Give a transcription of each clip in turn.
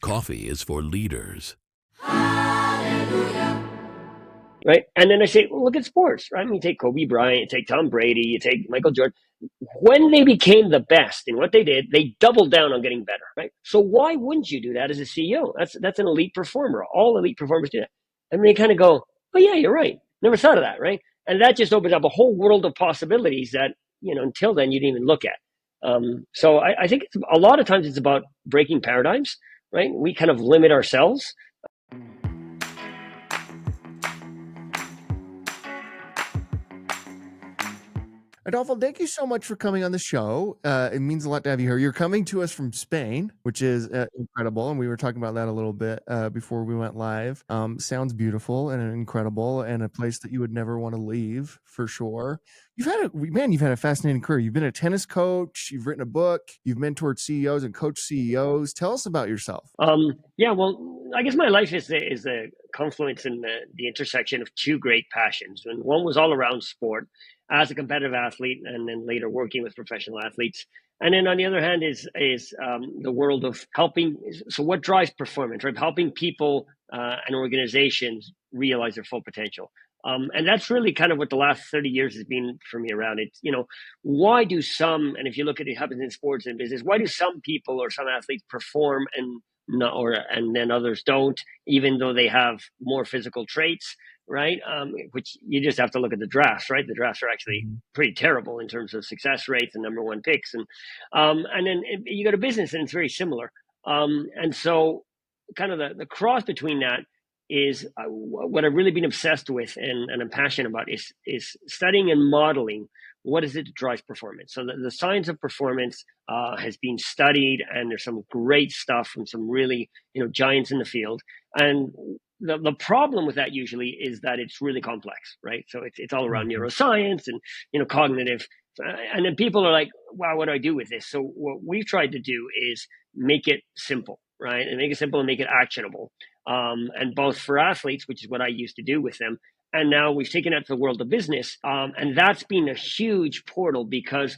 Coffee is for leaders. Right. And then I say, well, look at sports, right? I mean, you take Kobe Bryant, you take Tom Brady, you take Michael Jordan. When they became the best in what they did, they doubled down on getting better, right? So why wouldn't you do that as a CEO? That's an elite performer. All elite performers do that. And they kind of go, oh yeah, you're right. Never thought of that, right? And that just opens up a whole world of possibilities that, until then you didn't even look at. So I think a lot of times it's about breaking paradigms, right? We kind of limit ourselves. Adolfo, thank you so much for coming on the show. It means a lot to have you here. You're coming to us from Spain, which is incredible. And we were talking about that a little bit before we went live. Sounds beautiful and incredible and a place that you would never want to leave for sure. You've had a fascinating career. You've been a tennis coach. You've written a book. You've mentored CEOs and coached CEOs. Tell us about yourself. Yeah, well, I guess my life is the confluence and the intersection of two great passions. And one was all around sport as a competitive athlete, and then later working with professional athletes. And then on the other hand is the world of helping. So what drives performance, right? Helping people and organizations realize their full potential. And that's really kind of what the last 30 years has been for me around it. Why do some, and if you look at it happens in sports and business, why do some people or some athletes perform and then others don't, even though they have more physical traits, right? Which you just have to look at the drafts, right? The drafts are actually pretty terrible in terms of success rates and number one picks. And then you go to business and it's very similar. And so kind of the cross between that is what I've really been obsessed with and I'm passionate about is studying and modeling what is it that drives performance. So the science of performance has been studied, and there's some great stuff from some really giants in the field. And the problem with that usually is that it's really complex, right? So it's all around neuroscience and cognitive. And then people are like, wow, what do I do with this? So what we've tried to do is make it simple, right? And make it simple and make it actionable. And both for athletes, which is what I used to do with them, and now we've taken it to the world of business. And that's been a huge portal because,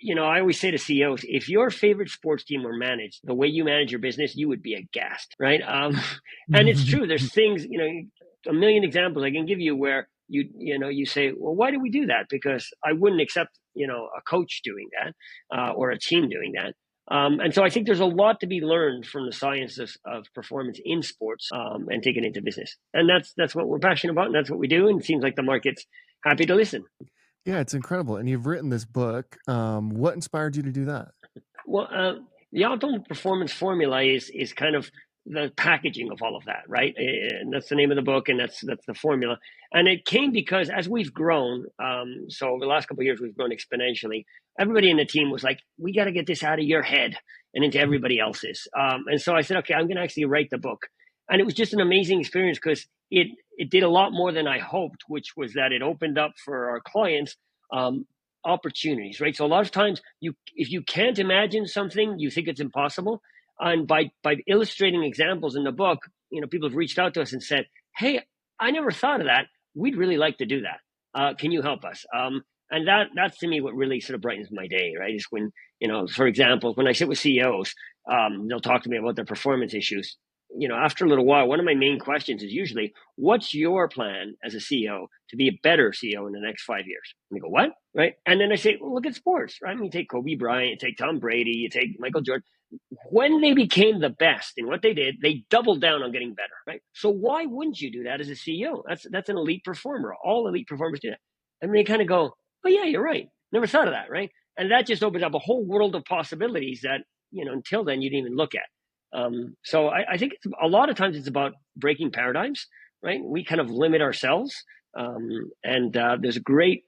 I always say to CEOs, if your favorite sports team were managed the way you manage your business, you would be aghast, right? And it's true. There's things, a million examples I can give you where you say, well, why do we do that? Because I wouldn't accept, a coach doing that or a team doing that. And so I think there's a lot to be learned from the sciences of performance in sports and taken into business. And that's what we're passionate about, and that's what we do. And it seems like the market's happy to listen. Yeah, it's incredible. And you've written this book. What inspired you to do that? Well, the optimal performance formula is kind of the packaging of all of that, right? And that's the name of the book, and that's the formula. And it came because as we've grown, so over the last couple of years, we've grown exponentially. Everybody in the team was like, we got to get this out of your head and into everybody else's. And so I said, okay, I'm going to actually write the book. And it was just an amazing experience because it did a lot more than I hoped, which was that it opened up for our clients opportunities, right? So a lot of times if you can't imagine something, you think it's impossible. And by illustrating examples in the book, people have reached out to us and said, hey, I never thought of that. We'd really like to do that. Can you help us? And that's to me what really sort of brightens my day, right? Is when, for example, when I sit with CEOs, they'll talk to me about their performance issues. After a little while, one of my main questions is usually, what's your plan as a CEO to be a better CEO in the next 5 years? And they go, what? Right? And then I say, well, look at sports, right? I mean, you take Kobe Bryant, you take Tom Brady, you take Michael Jordan. When they became the best in what they did, they doubled down on getting better, right? So why wouldn't you do that as a CEO? That's an elite performer. All elite performers do that. And they kind of go, oh yeah, you're right. Never thought of that, right? And that just opens up a whole world of possibilities that, until then you didn't even look at. So I think a lot of times it's about breaking paradigms, right? We kind of limit ourselves. And there's a great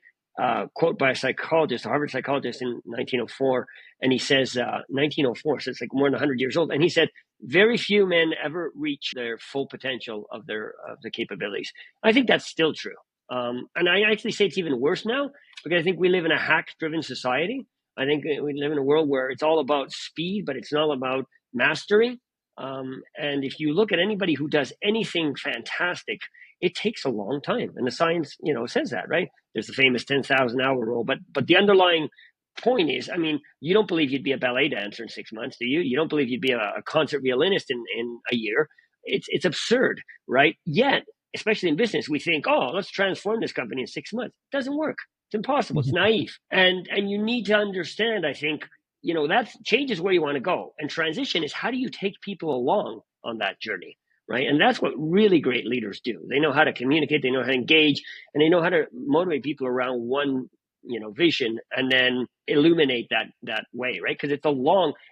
quote by a psychologist, a Harvard psychologist in 1904. And he says, 1904, so it's like more than 100 years old. And he said, very few men ever reach their full potential of the capabilities. I think that's still true. And I actually say it's even worse now because I think we live in a hack-driven society. I think we live in a world where it's all about speed, but it's not about mastery. And if you look at anybody who does anything fantastic, it takes a long time. And the science, says that, right? There's the famous 10,000 hour rule, but the underlying point is, I mean, you don't believe you'd be a ballet dancer in 6 months, do you? You don't believe you'd be a concert violinist in a year. It's absurd, right? Yet, especially in business, we think, oh, let's transform this company in 6 months. It doesn't work. It's impossible. It's naive. And you need to understand, I think, that change is where you want to go. And transition is, how do you take people along on that journey, right? And that's what really great leaders do. They know how to communicate, they know how to engage, and they know how to motivate people around one vision, and then illuminate that way, right? Because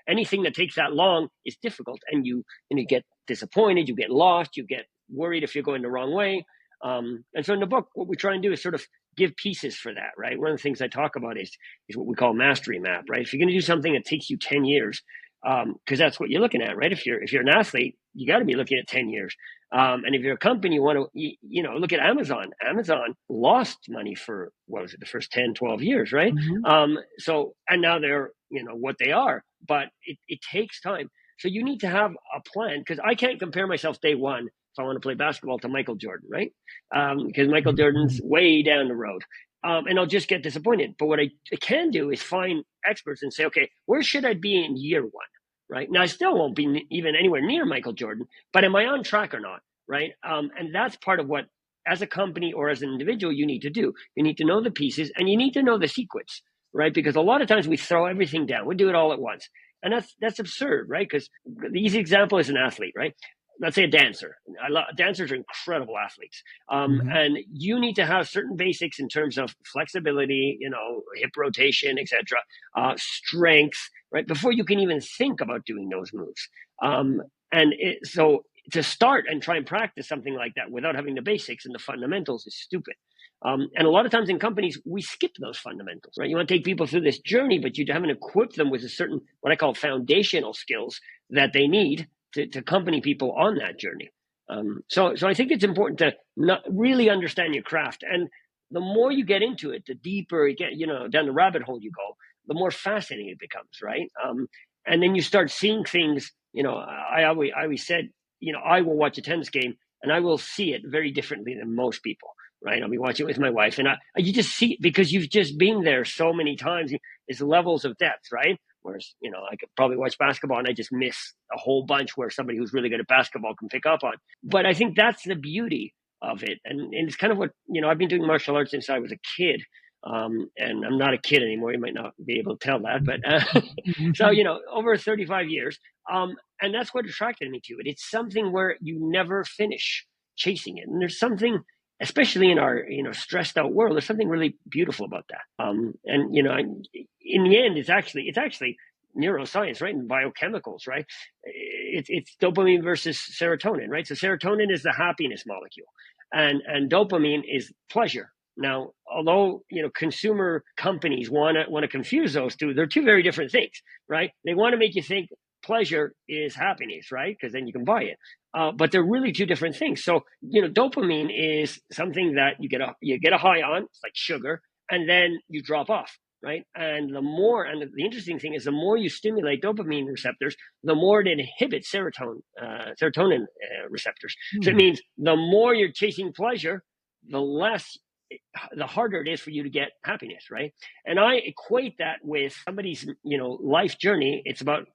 anything that takes that long is difficult, and you get disappointed, you get lost, you get worried if you're going the wrong way. And so in the book, what we try and do is sort of give pieces for that, right? One of the things I talk about is what we call mastery map, right? If you're going to do something that takes you 10 years, because that's what you're looking at, right? If you're an athlete, you got to be looking at 10 years. And if you're a company, you want to, look at Amazon. Amazon lost money for, what was it, the first 10, 12 years, right? Mm-hmm. And now they're, what they are, but it takes time. So you need to have a plan, because I can't compare myself day one if I want to play basketball to Michael Jordan, right? Because Michael Jordan's way down the road. And I'll just get disappointed. But what I can do is find experts and say, okay, where should I be in year one? Right now, I still won't be even anywhere near Michael Jordan, but am I on track or not? Right. And that's part of what, as a company or as an individual, you need to do. You need to know the pieces, and you need to know the sequence, right? Because a lot of times we throw everything down. We do it all at once. And that's absurd, right? Because the easy example is an athlete, right? Let's say a dancer. Dancers are incredible athletes. And you need to have certain basics in terms of flexibility, hip rotation, etc., strength, right? Before you can even think about doing those moves. So to start and try and practice something like that without having the basics and the fundamentals is stupid. And a lot of times in companies, we skip those fundamentals, right? You want to take people through this journey, but you haven't equipped them with a certain, what I call foundational skills that they need to accompany people on that journey. So I think it's important to not really understand your craft. And the more you get into it, the deeper you get, down the rabbit hole you go, the more fascinating it becomes, right? And then you start seeing things, I always said, I will watch a tennis game and I will see it very differently than most people, right? I'll be watching it with my wife, and you just see it because you've just been there so many times. It's levels of depth, right? Whereas, I could probably watch basketball and I just miss a whole bunch where somebody who's really good at basketball can pick up on. But I think that's the beauty of it. And it's kind of what, I've been doing martial arts since I was a kid. And I'm not a kid anymore. You might not be able to tell that, but so, over 35 years. And that's what attracted me to it. It's something where you never finish chasing it. And there's something, especially in our, stressed out world, there's something really beautiful about that. And, in the end, it's actually neuroscience, right? And biochemicals, right? It's dopamine versus serotonin, right? So serotonin is the happiness molecule, and dopamine is pleasure. Now, although consumer companies want to confuse those two, they're two very different things, right? They want to make you think pleasure is happiness, right? Because then you can buy it. But they're really two different things. So dopamine is something that you get a high on. It's like sugar, and then you drop off, right? And the interesting thing is, the more you stimulate dopamine receptors, the more it inhibits serotonin receptors. So it means the more you're chasing pleasure, the harder it is for you to get happiness, right? And I equate that with somebody's, life journey. It's about,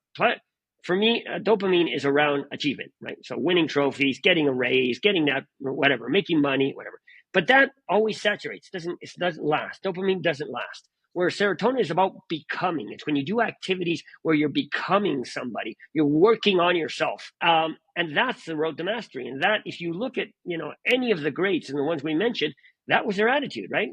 for me, dopamine is around achievement, right? So winning trophies, getting a raise, getting that, whatever, making money, whatever. But that always saturates. It doesn't last. Dopamine doesn't last. Where serotonin is about becoming. It's when you do activities where you're becoming somebody, you're working on yourself. And that's the road to mastery. And that, if you look at, any of the greats and the ones we mentioned, that was their attitude, right?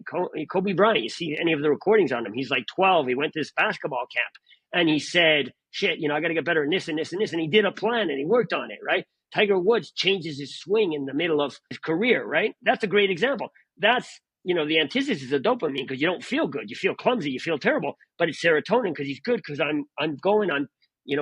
Kobe Bryant, you see any of the recordings on him. He's like 12. He went to this basketball camp and he said, shit, I got to get better in this and this and this. And he did a plan and he worked on it, right? Tiger Woods changes his swing in the middle of his career, right? That's a great example. That's, the antithesis of dopamine, because you don't feel good. You feel clumsy. You feel terrible. But it's serotonin because he's good, because I'm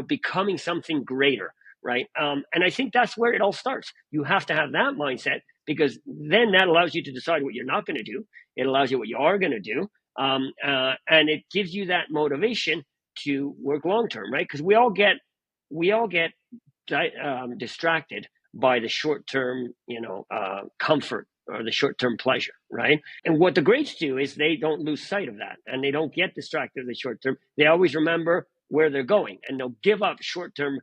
becoming something greater, right? And I think that's where it all starts. You have to have that mindset, because then that allows you to decide what you're not going to do. It allows you what you are going to do. And it gives you that motivation to work long-term, right? Because we all get distracted by the short-term, comfort or the short-term pleasure, right? And what the greats do is they don't lose sight of that, and they don't get distracted in the short term. They always remember where they're going, and they'll give up short-term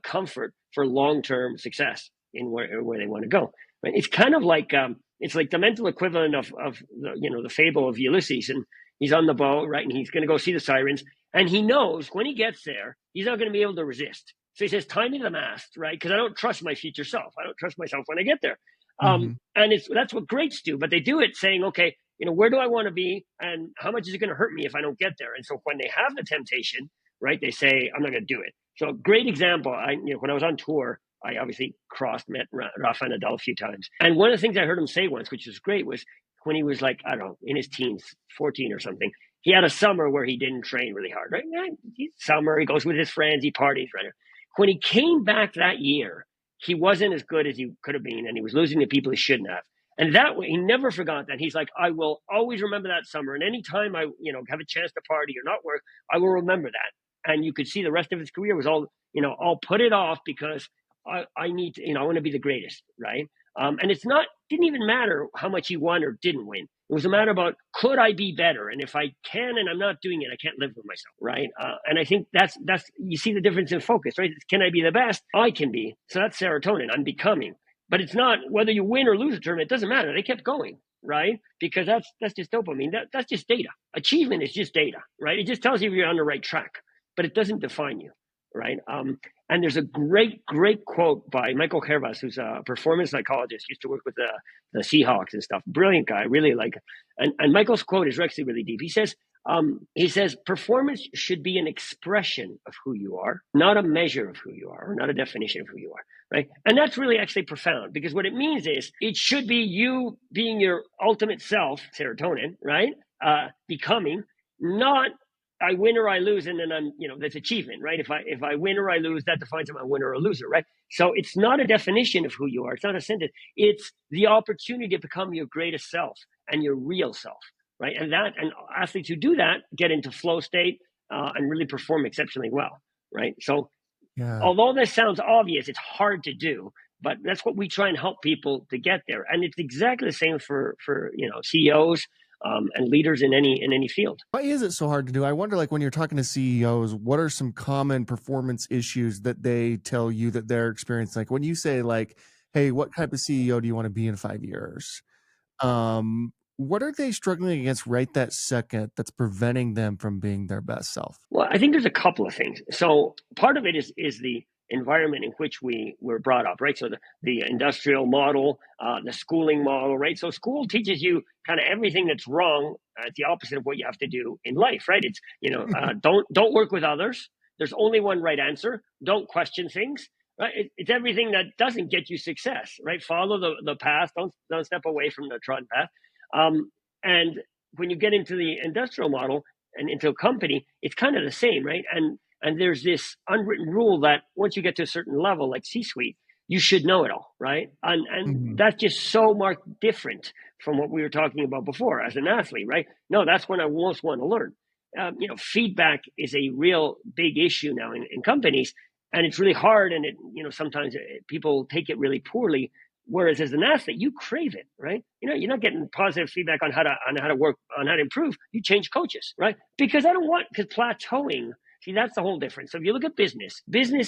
comfort for long-term success in where they want to go. Right? It's kind of like it's like the mental equivalent of the fable of Ulysses, and he's on the boat, right? And he's going to go see the sirens, and he knows when he gets there, he's not going to be able to resist. So he says, "Tie me to the mast, right? Because I don't trust my future self. I don't trust myself when I get there." And that's what greats do, but they do it saying, "Okay, where do I want to be, and how much is it going to hurt me if I don't get there?" And so when they have the temptation, right, they say, "I'm not going to do it." So a great example, when I was on tour, I obviously met Rafa and Nadal a few times. And one of the things I heard him say once, which was great, was when he was like, I don't know, in his teens, 14 or something, he had a summer where he didn't train really hard, right? Summer, he goes with his friends, he parties, right? When he came back that year, he wasn't as good as he could have been, and he was losing to people he shouldn't have. And that way, he never forgot that. He's like, I will always remember that summer. And anytime I, have a chance to party or not work, I will remember that. And you could see the rest of his career was all, I'll put it off because I need to, I want to be the greatest, right? And didn't even matter how much he won or didn't win. It was a matter about, could I be better? And if I can and I'm not doing it, I can't live with myself, right? And I think that's you see the difference in focus, right? Can I be the best? I can be. So that's serotonin. I'm becoming. But it's not whether you win or lose a tournament. It doesn't matter. They kept going, right? Because that's just dopamine. That's just data. Achievement is just data, right? It just tells you if you're on the right track, but it doesn't define you, right? And there's a great quote by Michael Hervas, who's a performance psychologist, used to work with the Seahawks and stuff. Brilliant guy, really like. And Michael's quote is actually really deep. He says, performance should be an expression of who you are, not a measure of who you are, or not a definition of who you are, right? And that's really actually profound, because what it means is it should be you being your ultimate self, serotonin, right? Becoming, not I win or I lose, and then I'm, that's achievement, right? If I win or I lose, that defines if I'm a winner or a loser, right? So it's not a definition of who you are. It's not a sentence. It's the opportunity to become your greatest self and your real self, right? And athletes who do that get into flow state and really perform exceptionally well, right? So although this sounds obvious, it's hard to do, but that's what we try and help people to get there. And it's exactly the same for CEOs. And leaders in any field. Why is it so hard to do? I wonder, like when you're talking to CEOs, what are some common performance issues that they tell you that they're experiencing? Like when you say like, hey, what type of CEO do you want to be in 5 years? What are they struggling against right that second that's preventing them from being their best self? Well, I think there's a couple of things. So part of it is the environment in which we were brought up, right? So the industrial model, the schooling model, right? So school teaches you kind of everything that's wrong. It's the opposite of what you have to do in life, right? It's, don't work with others. There's only one right answer. Don't question things, right? It's everything that doesn't get you success, right? Follow the path. Don't step away from the trodden path. And when you get into the industrial model and into a company, it's kind of the same, right? And there's this unwritten rule that once you get to a certain level, like C-suite, you should know it all, right? And that's just so marked different from what we were talking about before as an athlete, right? No, that's when I most want to learn. Feedback is a real big issue now in companies, and it's really hard. And sometimes people take it really poorly. Whereas as an athlete, you crave it, right? You're not getting positive feedback on how to work, on how to improve. You change coaches, right? Because plateauing. See, that's the whole difference. So if you look at business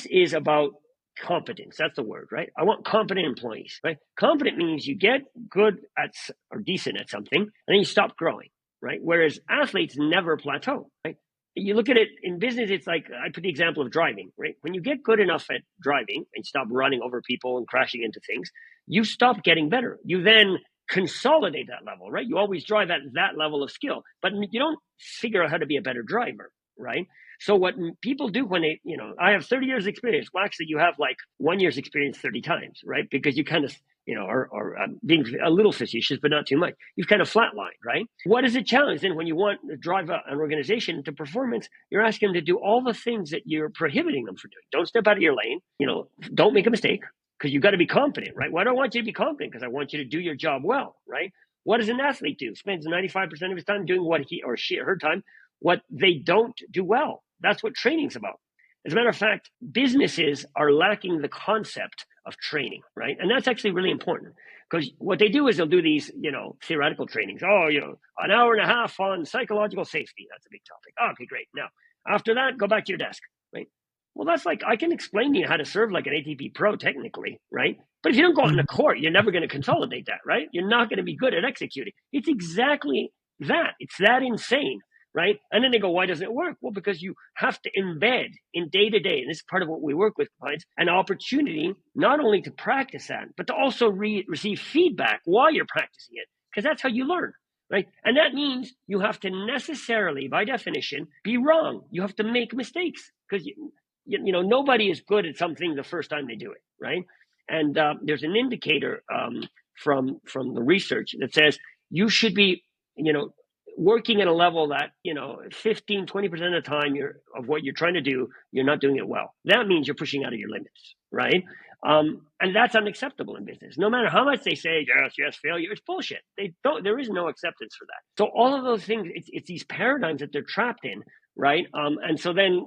is about competence. That's the word, right? I want competent employees, right? Competent means you get good at or decent at something, and then you stop growing, right? Whereas athletes never plateau, right? You look at it in business, it's like, I put the example of driving, right? When you get good enough at driving and stop running over people and crashing into things, you stop getting better. You then consolidate that level, right? You always drive at that level of skill, but you don't figure out how to be a better driver, right? So what people do when they, I have 30 years experience. Well, actually, you have like 1 year's experience 30 times, right? Because you kind of, are being a little facetious, but not too much. You've kind of flatlined, right? What is the challenge then when you want to drive an organization to performance? You're asking them to do all the things that you're prohibiting them from doing. Don't step out of your lane. Don't make a mistake, because you've got to be confident, right? Why do I want you to be confident? Because I want you to do your job well, right? What does an athlete do? Spends 95% of his time doing what he or she or her time, what they don't do well. That's what training's about. As a matter of fact, businesses are lacking the concept of training, right? And that's actually really important, because what they do is they'll do these, theoretical trainings. Oh, an hour and a half on psychological safety. That's a big topic. Oh, okay, great. Now, after that, go back to your desk, right? Well, that's like, I can explain to you how to serve like an ATP pro technically, right? But if you don't go out in the court, you're never going to consolidate that, right? You're not going to be good at executing. It's exactly that. It's that insane, right? And then they go, why doesn't it work? Well, because you have to embed in day to day, and this is part of what we work with clients, an opportunity not only to practice that, but to also receive feedback while you're practicing it, because that's how you learn, right? And that means you have to necessarily, by definition, be wrong. You have to make mistakes, because nobody is good at something the first time they do it, right? And there's an indicator from the research that says you should be, working at a level that, 15, 20% of the time of what you're trying to do, you're not doing it well. That means you're pushing out of your limits, right? And that's unacceptable in business. No matter how much they say, yes, failure, it's bullshit. There is no acceptance for that. So all of those things, it's these paradigms that they're trapped in, right? And so then,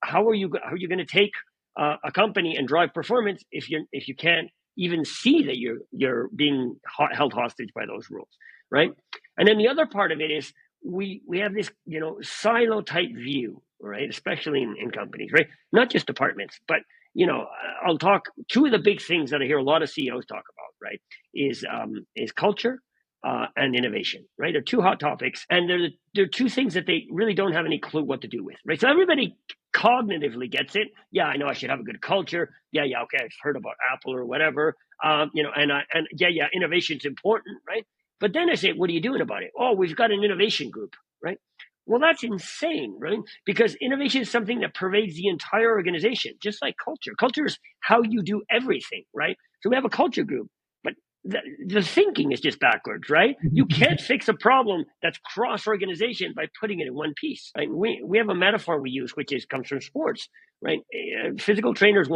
how are you going to take a company and drive performance if you can't even see that you're being held hostage by those rules, right? And then the other part of it is we have this silo type view, right? Especially in companies, right? Not just departments, but I'll talk. Two of the big things that I hear a lot of CEOs talk about, right, is culture and innovation, right? They're two hot topics, and they're two things that they really don't have any clue what to do with, right? So everybody cognitively gets it. Yeah, I know I should have a good culture. Yeah, okay, I've heard about Apple or whatever. Innovation's important, right? But then I say, what are you doing about it? Oh, we've got an innovation group, right? Well, that's insane, right? Because innovation is something that pervades the entire organization, just like culture. Culture is how you do everything, right? So we have a culture group, but the thinking is just backwards, right? You can't fix a problem that's cross-organization by putting it in one piece, right? We have a metaphor we use, which comes from sports, right? Physical trainers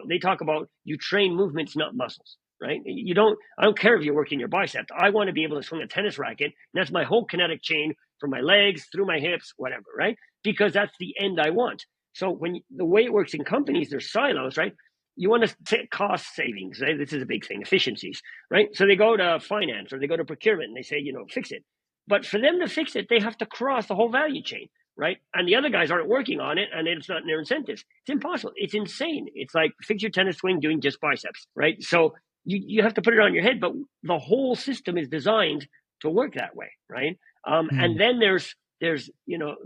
they talk about you train movements, not muscles. Right? I don't care if you're working your biceps. I want to be able to swing a tennis racket. And that's my whole kinetic chain from my legs through my hips, whatever, right? Because that's the end I want. So the way it works in companies, there's silos, right? You want to set cost savings, right? This is a big thing, efficiencies, right? So they go to finance or they go to procurement and they say, fix it. But for them to fix it, they have to cross the whole value chain, right? And the other guys aren't working on it, and it's not in their incentives. It's impossible. It's insane. It's like fix your tennis swing doing just biceps, right? So you have to put it on your head, but the whole system is designed to work that way, right? And then there's the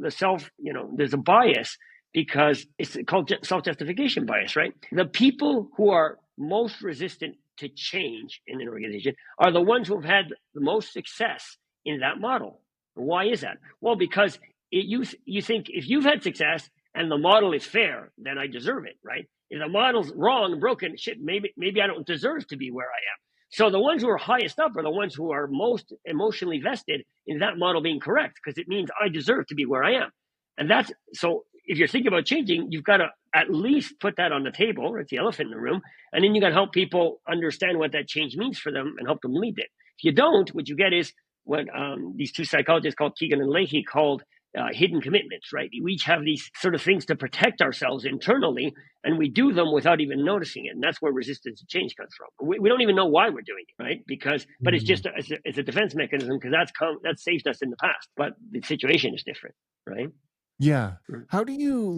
self, there's a bias, because it's called self-justification bias, right? The people who are most resistant to change in an organization are the ones who have had the most success in that model. Why is that? Well, because you think if you've had success and the model is fair, then I deserve it, right? If the model's wrong and broken, shit, maybe I don't deserve to be where I am. So the ones who are highest up are the ones who are most emotionally vested in that model being correct, because it means I deserve to be where I am. And so if you're thinking about changing, you've got to at least put that on the table. It's the elephant in the room. And then you got to help people understand what that change means for them and help them lead it. If you don't, what you get is what these two psychologists called Keegan and Leahy called hidden commitments, right? We each have these sort of things to protect ourselves internally, and we do them without even noticing it. And that's where resistance to change comes from. We don't even know why we're doing it, right? But it's just it's a defense mechanism, because that's saved us in the past. But the situation is different, right? Yeah. How do you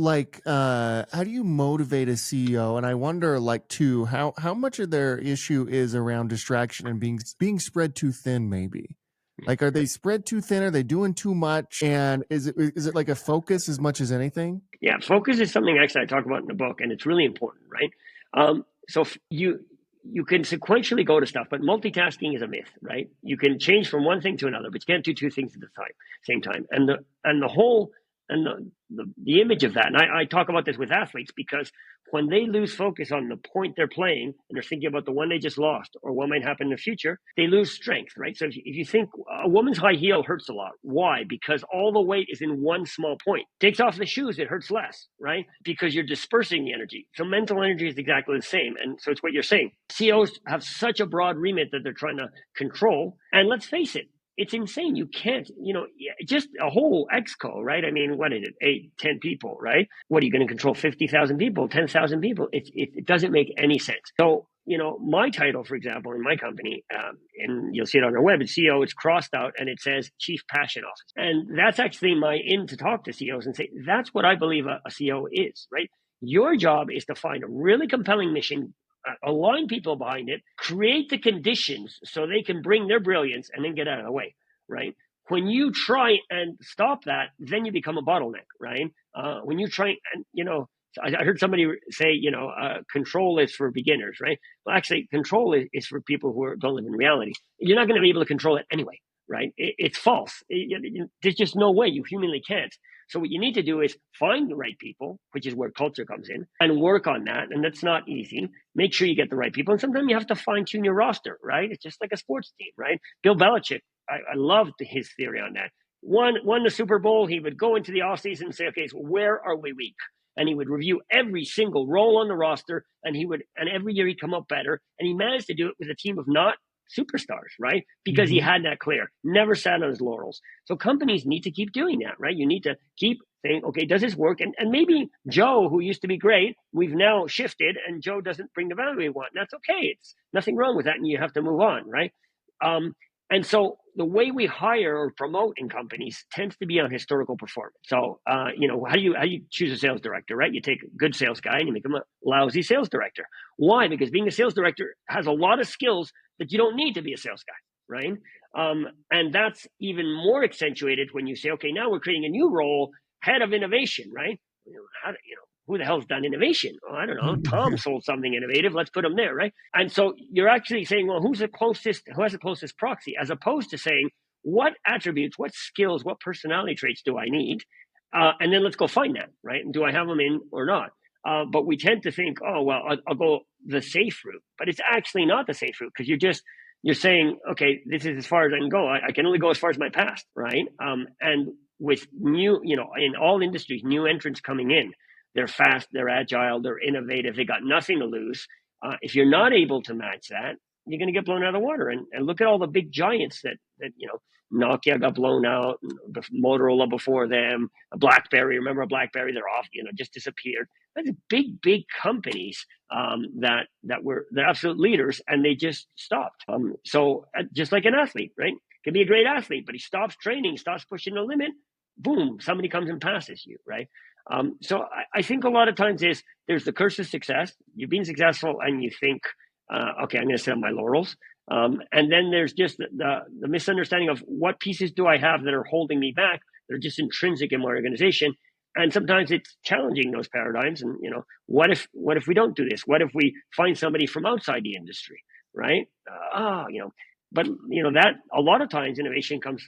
motivate a CEO? And I wonder, too, how much of their issue is around distraction and being spread too thin, maybe? Like, are they spread too thin? Are they doing too much? And is it like a focus as much as anything? Yeah, focus is something actually I talk about in the book, and it's really important, right? So you can sequentially go to stuff, but multitasking is a myth, right? You can change from one thing to another, but you can't do two things at the same time. And the image of that, and I talk about this with athletes, because when they lose focus on the point they're playing and they're thinking about the one they just lost or what might happen in the future, they lose strength, right? So if you think a woman's high heel hurts a lot, why? Because all the weight is in one small point. Takes off the shoes, it hurts less, right? Because you're dispersing the energy. So mental energy is exactly the same. And so it's what you're saying. CEOs have such a broad remit that they're trying to control. And let's face it, it's insane. You can't, just a whole exco, right? I mean, what is it? 8, 10 people, right? What are you going to control? 50,000 people, 10,000 people? It doesn't make any sense. So my title, for example, in my company, and you'll see it on our web, it's CEO, it's crossed out and it says Chief Passion Officer. And that's actually my in to talk to CEOs and say, that's what I believe a CEO is, right? Your job is to find a really compelling mission, align people behind it, create the conditions so they can bring their brilliance and then get out of the way, right? When you try and stop that, then you become a bottleneck, right? When you try and, I heard somebody say, control is for beginners, right? Well, actually, control is for people who don't live in reality. You're not going to be able to control it anyway, right? It's false. There's just no way. You humanly can't. So what you need to do is find the right people, which is where culture comes in, and work on that. And that's not easy. Make sure you get the right people. And sometimes you have to fine tune your roster, right? It's just like a sports team, right? Bill Belichick, I loved his theory on that. Won the Super Bowl. He would go into the offseason and say, okay, so where are we weak? And he would review every single role on the roster, and every year he'd come up better. And he managed to do it with a team of not superstars, right? Because he had that clear, never sat on his laurels. So companies need to keep doing that, right? You need to keep saying, okay, does this work? And maybe Joe, who used to be great, we've now shifted, and Joe doesn't bring the value we want. And that's okay. It's nothing wrong with that, and you have to move on, right? And so the way we hire or promote in companies tends to be on historical performance. So, how do you choose a sales director, right? You take a good sales guy and you make him a lousy sales director. Why? Because being a sales director has a lot of skills that you don't need to be a sales guy, right? And that's even more accentuated when you say, okay, now we're creating a new role, head of innovation, right? Who the hell's done innovation? Oh, I don't know. Tom sold something innovative. Let's put him there, right? And so you're actually saying, well, who has the closest proxy, as opposed to saying, what attributes, what skills, what personality traits do I need? And then let's go find that, right? And do I have them in or not? But we tend to think, oh, well, I'll go the safe route. But it's actually not the safe route, because you're saying, okay, this is as far as I can go. I can only go as far as my past, right? And with new, in all industries, new entrants coming in, they're fast, they're agile, they're innovative, they got nothing to lose. If you're not able to match that, you're going to get blown out of the water. And look at all the big giants that Nokia got blown out, Motorola before them, BlackBerry. Remember BlackBerry? They're off, just disappeared. That's big companies that were the absolute leaders, and they just stopped. So just like an athlete, right? Can be a great athlete, but he stops training, stops pushing the limit. Boom! Somebody comes and passes you, right? So I think a lot of times there's the curse of success. You've been successful and you think, okay, I'm going to sit on my laurels. And then there's just the misunderstanding of what pieces do I have that are holding me back. They're just intrinsic in my organization. And sometimes it's challenging those paradigms. And, what if we don't do this? What if we find somebody from outside the industry, right? But that a lot of times innovation comes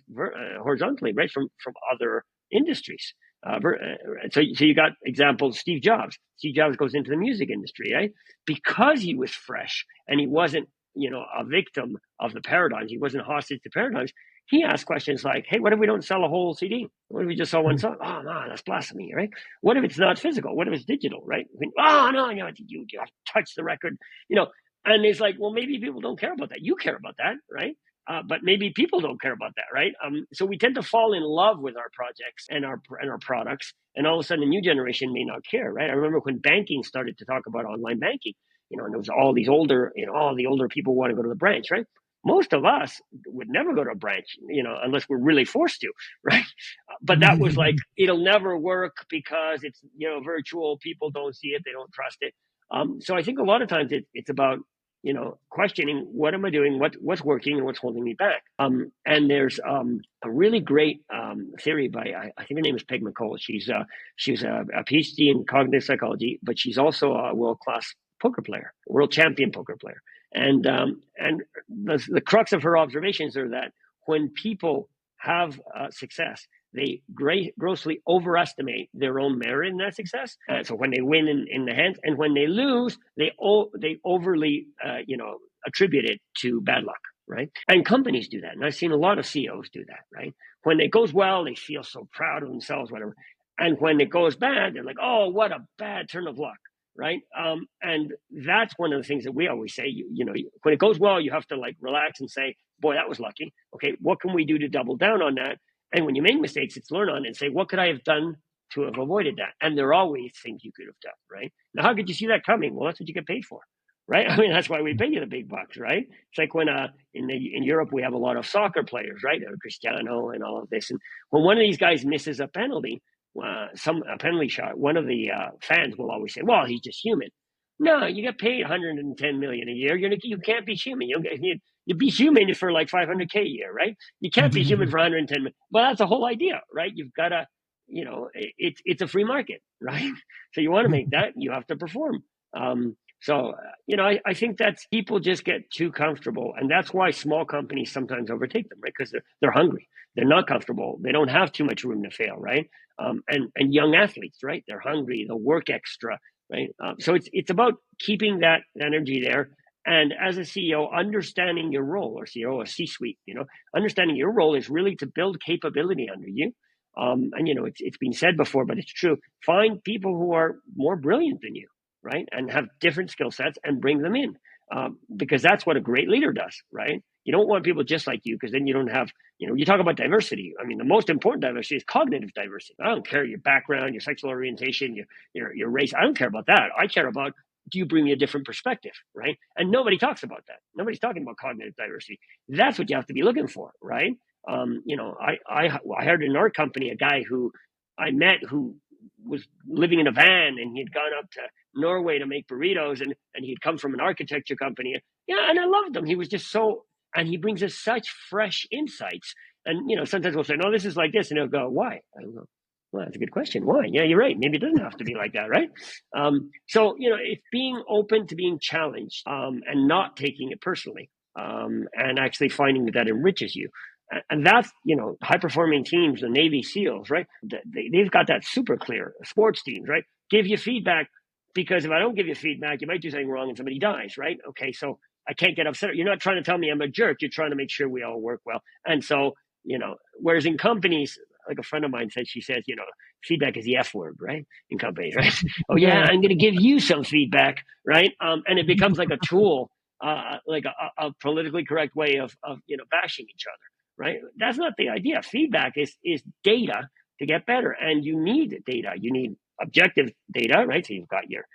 horizontally, right, from other industries. So you got examples. Steve Jobs goes into the music industry, right? Because he was fresh and he wasn't, a victim of the paradigms. He wasn't hostage to paradigms. He asked questions like, hey, what if we don't sell a whole CD? What if we just sell one song? Oh, no, that's blasphemy, right? What if it's not physical? What if it's digital, right? Oh, no, you have to touch the record, and it's like, well, maybe people don't care about that. You care about that, right? But maybe people don't care about that, right? So we tend to fall in love with our projects and our products, and all of a sudden, the new generation may not care, right? I remember when banking started to talk about online banking, and there was all these older, all the older people want to go to the branch, right? Most of us would never go to a branch, unless we're really forced to, right? But that was like, it'll never work because it's, virtual. People don't see it, they don't trust it. So I think a lot of times it's about questioning, what am I doing, what's working, and what's holding me back. And there's a really great theory by I think her name is Peg McColl. She's a PhD in cognitive psychology, but she's also a world-class poker player, world champion poker player. And the crux of her observations are that when people have success, they grossly overestimate their own merit in that success. So when they win in the hands, and when they lose, they overly attribute it to bad luck, right? And companies do that, and I've seen a lot of CEOs do that, right? When it goes well, they feel so proud of themselves, whatever. And when it goes bad, they're like, oh, what a bad turn of luck, right? And that's one of the things that we always say. When it goes well, you have to relax and say, boy, that was lucky. Okay, what can we do to double down on that? And when you make mistakes, it's learn on it and say, what could I have done to have avoided that? And there are always things you could have done, right? Now, how could you see that coming? Well, that's what you get paid for, right? I mean, that's why we pay you the big bucks, right? It's like when in Europe we have a lot of soccer players, right? Cristiano and all of this, and when one of these guys misses a penalty, a penalty shot, one of the fans will always say, "Well, he's just human." No, you get paid 110 million a year. You can't be human. You be human for like 500K a year, right? You can't be human for 110 million. Well, that's the whole idea, right? You've got to, it's a free market, right? So you want to make that, you have to perform. I think that people just get too comfortable, and that's why small companies sometimes overtake them, right? Because they're hungry, they're not comfortable, they don't have too much room to fail, right? And young athletes, right? They're hungry, they'll work extra, right? So it's about keeping that energy there, and as a CEO, understanding your role, or CEO or C-suite, understanding your role is really to build capability under you. It's been said before, but it's true. Find people who are more brilliant than you, right? And have different skill sets and bring them in, because that's what a great leader does, right? You don't want people just like you, because then you don't have, you talk about diversity. I mean, the most important diversity is cognitive diversity. I don't care your background, your sexual orientation, your race. I don't care about that. I care about, do you bring me a different perspective, right? And nobody talks about that. Nobody's talking about cognitive diversity. That's what you have to be looking for, right? I hired in our company a guy who I met who was living in a van, and he'd gone up to Norway to make burritos, and he'd come from an architecture company. Yeah, and I loved him. He was just and he brings us such fresh insights. And, sometimes we'll say, no, this is like this. And he'll go, why? I go, well, that's a good question. Why? Yeah, you're right. Maybe it doesn't have to be like that, right? It's being open to being challenged, and not taking it personally, and actually finding that enriches you. And that's, high-performing teams, the Navy SEALs, right? They've got that super clear. Sports teams, right? Give you feedback, because if I don't give you feedback, you might do something wrong and somebody dies, right? Okay, so I can't get upset. You're not trying to tell me I'm a jerk. You're trying to make sure we all work well. And so, whereas in companies, like a friend of mine said, she says, feedback is the F word, right? In companies, right? Oh, yeah, I'm going to give you some feedback, right? And it becomes like a tool, like a politically correct way of bashing each other. Right? That's not the idea. Feedback is data to get better, and you need data. You need objective data, right? So you've got your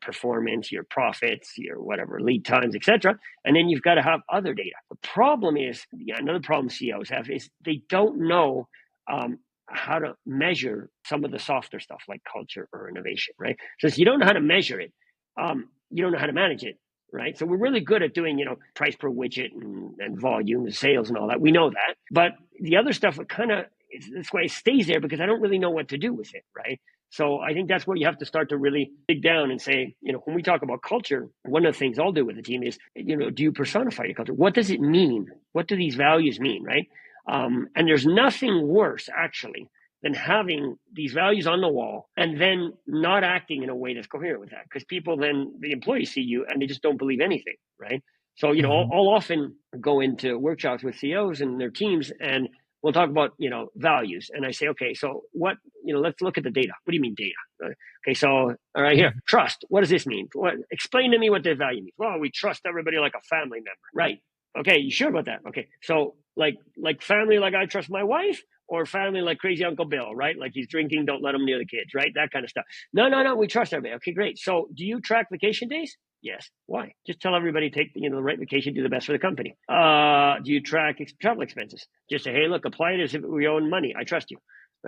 performance, your profits, your whatever lead times, etc. And then you've got to have other data. The problem is, another problem CEOs have is they don't know how to measure some of the softer stuff like culture or innovation, right? So if you don't know how to measure it, you don't know how to manage it. Right. So we're really good at doing, price per widget and volume and sales and all that. We know that. But the other stuff, that's why it stays there, because I don't really know what to do with it. Right. So I think that's where you have to start to really dig down and say, when we talk about culture, one of the things I'll do with the team is, do you personify your culture? What does it mean? What do these values mean? Right. And there's nothing worse, actually, than having these values on the wall and then not acting in a way that's coherent with that. Because people then, the employees see you and they just don't believe anything, right? So, I'll often go into workshops with CEOs and their teams, and we'll talk about, values. And I say, okay, so what, let's look at the data. What do you mean data? Okay, so, all right, here, trust. What does this mean? Explain to me what the value means. Well, we trust everybody like a family member. Right. Okay, you sure about that? Okay, so like family, like I trust my wife, or family like crazy Uncle Bill, right? Like he's drinking, don't let him near the kids, right? That kind of stuff. No, we trust everybody. Okay, great. So do you track vacation days? Yes. Why? Just tell everybody take the right vacation, do the best for the company. Do you track travel expenses? Just say, hey, look, apply it as if we own money. I trust you.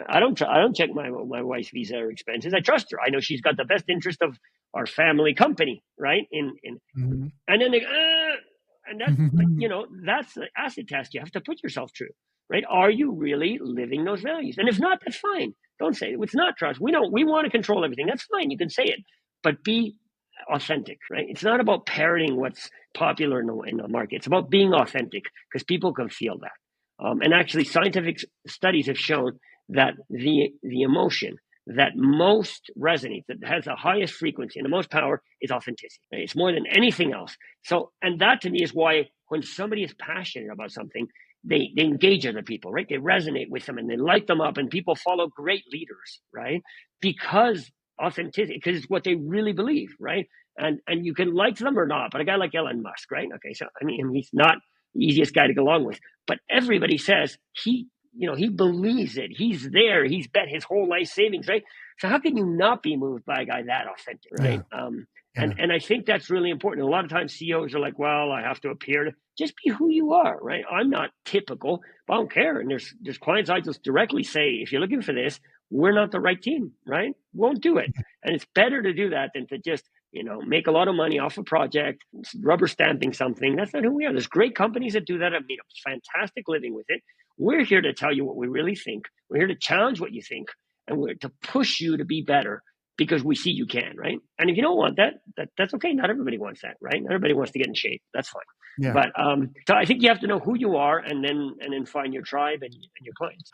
I don't check my wife's visa or expenses. I trust her. I know she's got the best interest of our family company, right? And then they and that's that's the acid test you have to put yourself through. Right? Are you really living those values? And if not, that's fine. Don't say it. It's not trust. We want to control everything. That's fine. You can say it, but be authentic, right? It's not about parroting what's popular in the market. It's about being authentic, because people can feel that. And actually, scientific studies have shown that the emotion that most resonates, that has the highest frequency and the most power, is authenticity. Right? It's more than anything else. So, and that to me is why when somebody is passionate about something, they engage other people, right? They resonate with them and they light them up, and people follow great leaders, right? Because authenticity, because it's what they really believe, right? And you can like them or not, but a guy like Elon Musk, right? Okay, so I mean, he's not the easiest guy to get along with, but everybody says he believes it. He's there. He's bet his whole life savings, right? So how can you not be moved by a guy that authentic, right? Yeah. Yeah. And I think that's really important. A lot of times CEOs are like, well, I have to appear to just be who you are, right? I'm not typical, but I don't care. And there's clients I just directly say, if you're looking for this, we're not the right team, right? Won't do it. And it's better to do that than to just, make a lot of money off a project, rubber stamping something. That's not who we are. There's great companies that do that. I've made a fantastic living with it. We're here to tell you what we really think. We're here to challenge what you think, and we're to push you to be better because we see you can, right? And if you don't want that's okay. Not everybody wants that, right? Not everybody wants to get in shape. That's fine. Yeah. But so I think you have to know who you are, and then find your tribe and your clients.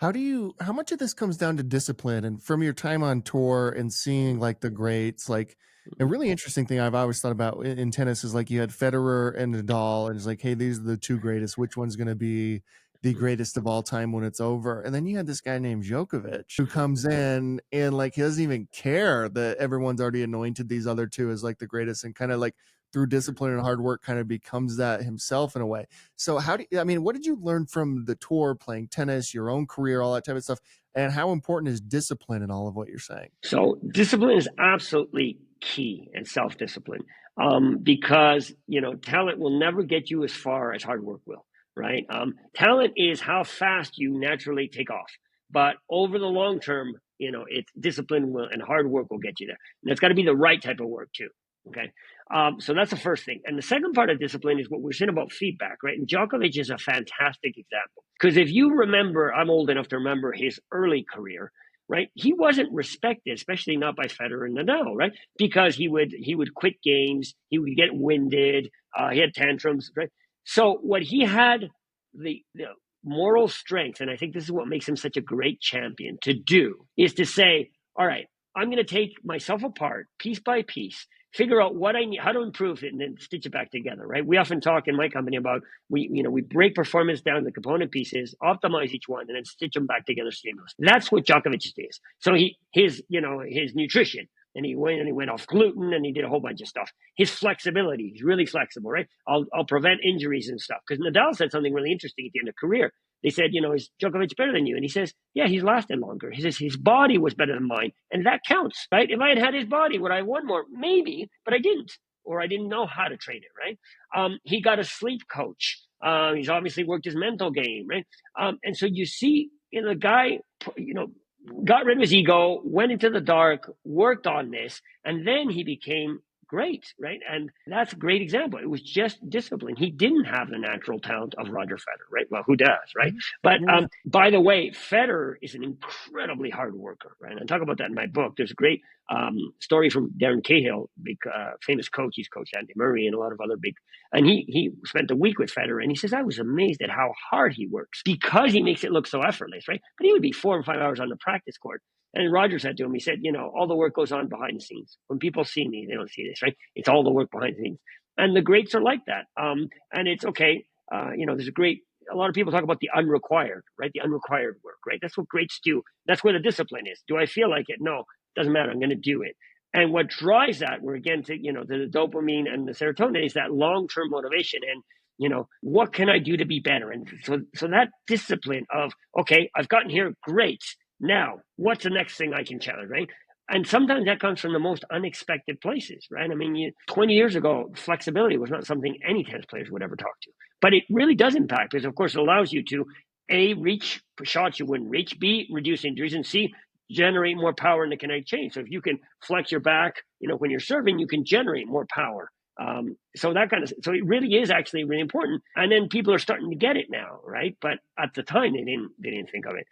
How much of this comes down to discipline? And from your time on tour and seeing like the greats, like a really interesting thing I've always thought about in tennis is like you had Federer and Nadal, and it's like, hey, these are the two greatest. Which one's going to be the greatest of all time when it's over? And then you had this guy named Djokovic who comes in and like he doesn't even care that everyone's already anointed these other two as like the greatest, and kind of like through discipline and hard work kind of becomes that himself in a way. So what did you learn from the tour, playing tennis, your own career, all that type of stuff? And how important is discipline in all of what you're saying? So discipline is absolutely key, and self-discipline, because, talent will never get you as far as hard work will, right? Talent is how fast you naturally take off. But over the long term, it's discipline and hard work will get you there. And it's got to be the right type of work too. Okay. So that's the first thing. And the second part of discipline is what we're saying about feedback, right? And Djokovic is a fantastic example. Because if you remember, I'm old enough to remember his early career, right? He wasn't respected, especially not by Federer and Nadal, right? Because he would quit games, he would get winded, he had tantrums, right? So what he had, the moral strength, and I think this is what makes him such a great champion to do, is to say, all right, I'm going to take myself apart piece by piece, figure out what I need, how to improve it, and then stitch it back together, right? We often talk in my company about we break performance down to component pieces, optimize each one, and then stitch them back together seamless. That's what Djokovic is. So his nutrition, and he went off gluten, and he did a whole bunch of stuff. His flexibility, he's really flexible, right? I'll prevent injuries and stuff. Because Nadal said something really interesting at the end of career. They said, is Djokovic better than you? And he says, yeah, he's lasted longer. He says his body was better than mine. And that counts, right? If I had his body, would I have won more? Maybe, but I didn't. Or I didn't know how to train it, right? He got a sleep coach. He's obviously worked his mental game, right? And so you see, the guy, got rid of his ego, went into the dark, worked on this, and then he became great, right? And that's a great example. It was just discipline. He didn't have the natural talent of Roger Federer, right? Well, who does, right? But by the way, Federer is an incredibly hard worker, right? And I talk about that in my book. There's a great story from Darren Cahill, big famous coach. He's coached Andy Murray and a lot of other big. And he spent a week with Federer, and he says, I was amazed at how hard he works because he makes it look so effortless, right? But he would be 4 or 5 hours on the practice court. And Roger said to him, he said, all the work goes on behind the scenes. When people see me, they don't see this, right? It's all the work behind the scenes. And the greats are like that. And it's okay. There's a lot of people talk about the unrequired, right? The unrequired work, right? That's what greats do. That's where the discipline is. Do I feel like it? No, doesn't matter. I'm going to do it. And what drives that, we're again to, the dopamine and the serotonin, is that long-term motivation. And, what can I do to be better? And so that discipline of, okay, I've gotten here, great. Now, what's the next thing I can challenge, right? And sometimes that comes from the most unexpected places, right? I mean, 20 years ago, flexibility was not something any tennis players would ever talk to. But it really does impact, because, of course, it allows you to, A, reach shots you wouldn't reach, B, reduce injuries, and C, generate more power in the kinetic chain. So if you can flex your back, when you're serving, you can generate more power. So it really is actually really important. And then people are starting to get it now, right? But at the time, they didn't think of it.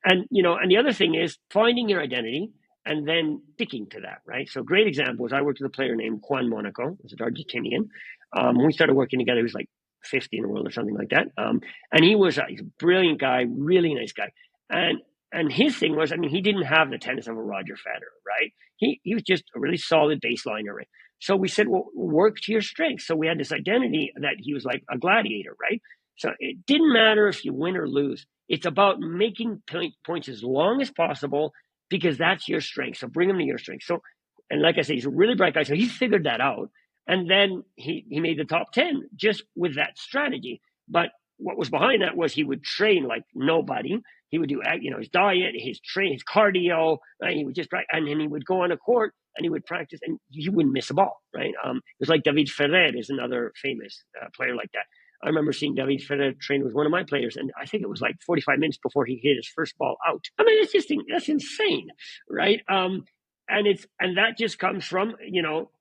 And the other thing is finding your identity and then sticking to that, right? So great example is I worked with a player named Juan Monaco, who's an Argentinian. When we started working together, he was like 50 in the world or something like that. And he's a brilliant guy, really nice guy. And his thing was, he didn't have the tennis of a Roger Federer, right? He was just a really solid baseliner, right? So we said, well, work to your strengths. So we had this identity that he was like a gladiator, right? So it didn't matter if you win or lose. It's about making points as long as possible, because that's your strength. So bring him to your strength. So, and like I said, he's a really bright guy. So he figured that out. And then he made the top 10 just with that strategy. But what was behind that was he would train like nobody. He would do, his diet, his cardio, right? He would just, and then he would go on a court and he would practice, and he wouldn't miss a ball, right? It was like David Ferrer is another famous player like that. I remember seeing David Ferrer train with one of my players, and I think it was like 45 minutes before he hit his first ball out. I mean, that's insane, right? And that just comes from,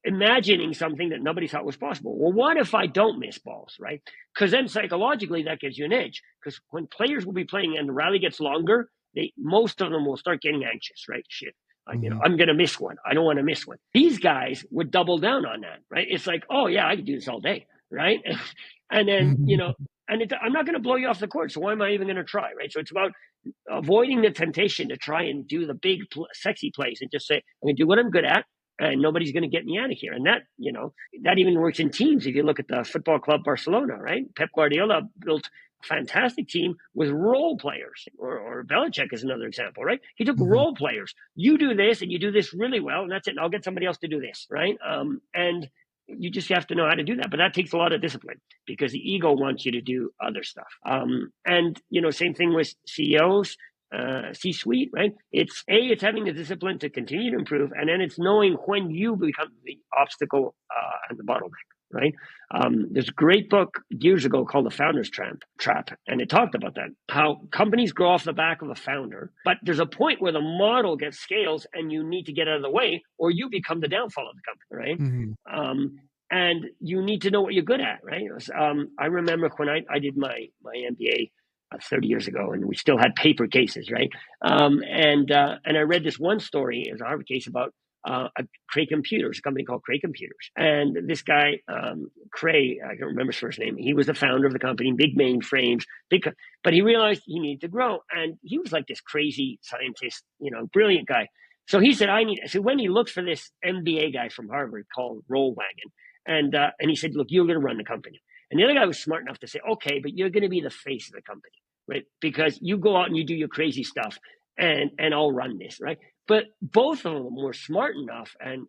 imagining something that nobody thought was possible. Well, what if I don't miss balls, right? Because then psychologically that gives you an edge. Because when players will be playing and the rally gets longer, most of them will start getting anxious, right? Shit. I'm going to miss one. I don't want to miss one. These guys would double down on that, right? It's like, oh yeah, I could do this all day, right? And then, I'm not going to blow you off the court. So why am I even going to try, right? So it's about avoiding the temptation to try and do the big, sexy plays and just say, I'm going to do what I'm good at, and nobody's going to get me out of here. And that, that even works in teams. If you look at the football club Barcelona, right? Pep Guardiola built a fantastic team with role players, or Belichick is another example, right? He took role players. You do this and you do this really well, and that's it. And I'll get somebody else to do this, right? And you just have to know how to do that. But that takes a lot of discipline, because the ego wants you to do other stuff. And, same thing with CEOs, C-suite, right? It's having the discipline to continue to improve. And then it's knowing when you become the obstacle and the bottleneck, right? There's a great book years ago called The Founder's Trap. And it talked about that, how companies grow off the back of a founder, but there's a point where the model gets scales and you need to get out of the way, or you become the downfall of the company, right? And you need to know what you're good at, right? I remember when I did my MBA 30 years ago, and we still had paper cases, right? And I read this one story, it was a Harvard case about Cray Computers, a company called Cray Computers. And this guy, Cray, I don't remember his first name, he was the founder of the company, big mainframes, but he realized he needed to grow. And he was like this crazy scientist, brilliant guy. So he said, so when he looked for this MBA guy from Harvard called Rollwagon, and he said, look, you're going to run the company. And the other guy was smart enough to say, okay, but you're going to be the face of the company, right? Because you go out and you do your crazy stuff, and I'll run this, right? But both of them were smart enough and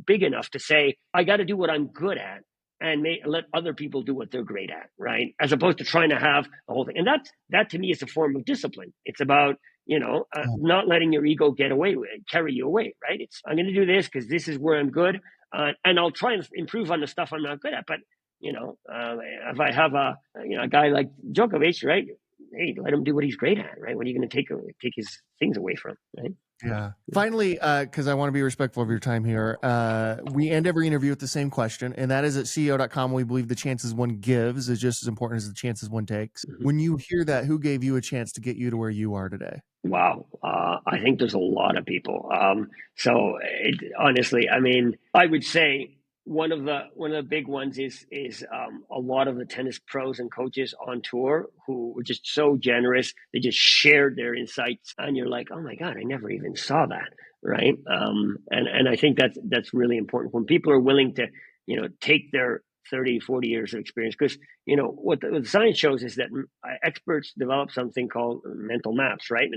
big enough to say, I got to do what I'm good at and let other people do what they're great at, right? As opposed to trying to have the whole thing. And that to me is a form of discipline. It's about, not letting your ego carry you away, right? I'm going to do this because this is where I'm good. And I'll try and improve on the stuff I'm not good at. But, if I have a guy like Djokovic, right? Hey, let him do what he's great at, right? What are you going to take his things away from, right? Yeah. Finally, because I want to be respectful of your time here, we end every interview with the same question, and that is at CEO.com. We believe the chances one gives is just as important as the chances one takes. When you hear that, who gave you a chance to get you to where you are today? Wow. I think there's a lot of people. Honestly, I mean, I would say one of the big ones is a lot of the tennis pros and coaches on tour who were just so generous. They just shared their insights, and you're like, oh my God, I never even saw that, right? And I think that's really important when people are willing to, take their 30, 40 years of experience. Because, what the science shows is that experts develop something called mental maps, right?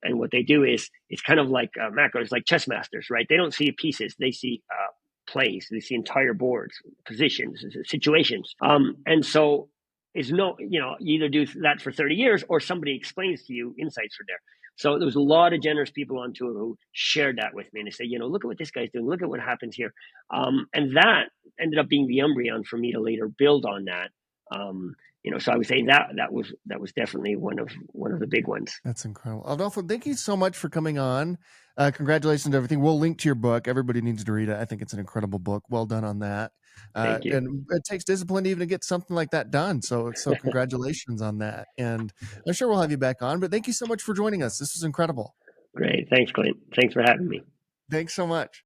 And what they do is, it's kind of like macros, like chess masters, right? They don't see pieces, they see plays, they see entire boards, positions, situations. And so you either do that for 30 years or somebody explains to you insights from there. So there was a lot of generous people on tour who shared that with me, and they said, look at what this guy's doing, look at what happens here. And that ended up being the embryon for me to later build on that. So I would say that was definitely one of the big ones. That's incredible. Adolfo, thank you so much for coming on. Congratulations on everything. We'll link to your book. Everybody needs to read it. I think it's an incredible book. Well done on that. Thank you. And it takes discipline even to get something like that done. So congratulations on that. And I'm sure we'll have you back on, but thank you so much for joining us. This was incredible. Great. Thanks, Clint. Thanks for having me. Thanks so much.